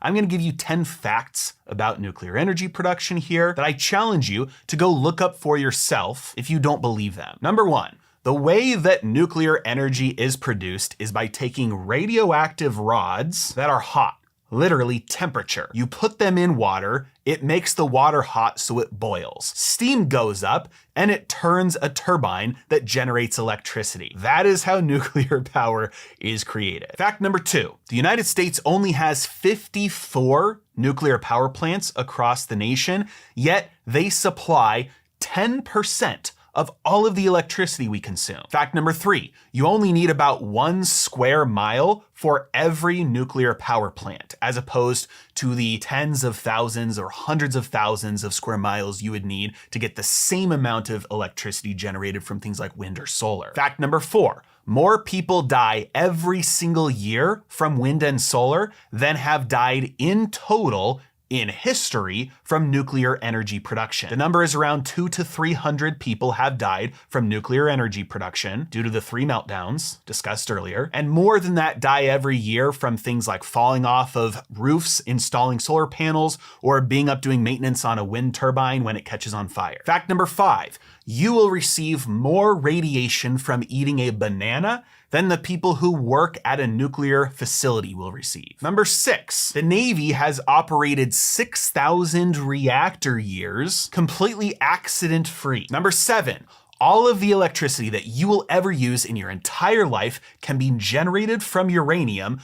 I'm gonna give you 10 facts about nuclear energy production here that I challenge you to go look up for yourself if you don't believe them. Number one, the way that nuclear energy is produced is by taking radioactive rods that are hot, literally temperature. You put them in water, it makes the water hot so it boils. Steam goes up and it turns a turbine that generates electricity. That is how nuclear power is created. Fact number two, the United States only has 54 nuclear power plants across the nation, yet they supply 10% of all of the electricity we consume. Fact number three, you only need about 1 square mile for every nuclear power plant, as opposed to the tens of thousands or hundreds of thousands of square miles you would need to get the same amount of electricity generated from things like wind or solar. Fact number four, more people die every single year from wind and solar than have died in total in history from nuclear energy production. The number is around 200 to 300 people have died from nuclear energy production due to the 3 meltdowns discussed earlier, and more than that die every year from things like falling off of roofs, installing solar panels, or being up doing maintenance on a wind turbine when it catches on fire. Fact number five, you will receive more radiation from eating a banana than the people who work at a nuclear facility will receive. Number six, the Navy has operated 6,000 reactor years completely accident-free. Number seven, all of the electricity that you will ever use in your entire life can be generated from uranium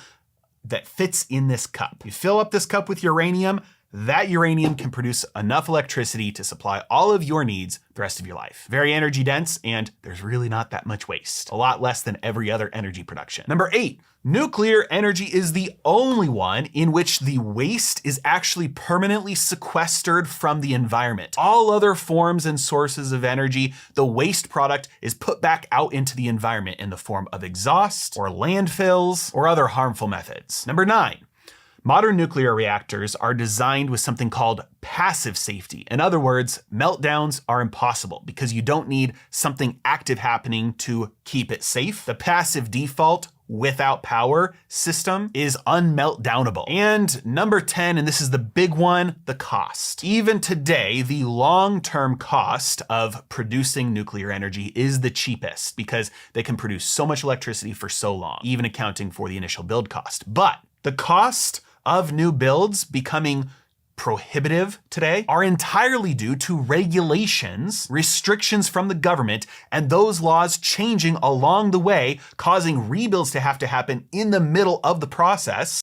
that fits in this cup. You fill up this cup with uranium, that uranium can produce enough electricity to supply all of your needs the rest of your life. Very energy dense, and there's really not that much waste. A lot less than every other energy production. Number eight, nuclear energy is the only one in which the waste is actually permanently sequestered from the environment. All other forms and sources of energy, the waste product is put back out into the environment in the form of exhaust or landfills or other harmful methods. Number nine, modern nuclear reactors are designed with something called passive safety. In other words, meltdowns are impossible because you don't need something active happening to keep it safe. The passive default without power system is unmeltdownable. And number 10, and this is the big one, the cost. Even today, the long-term cost of producing nuclear energy is the cheapest because they can produce so much electricity for so long, even accounting for the initial build cost. But the cost of new builds becoming prohibitive today are entirely due to regulations, restrictions from the government, and those laws changing along the way, causing rebuilds to have to happen in the middle of the process.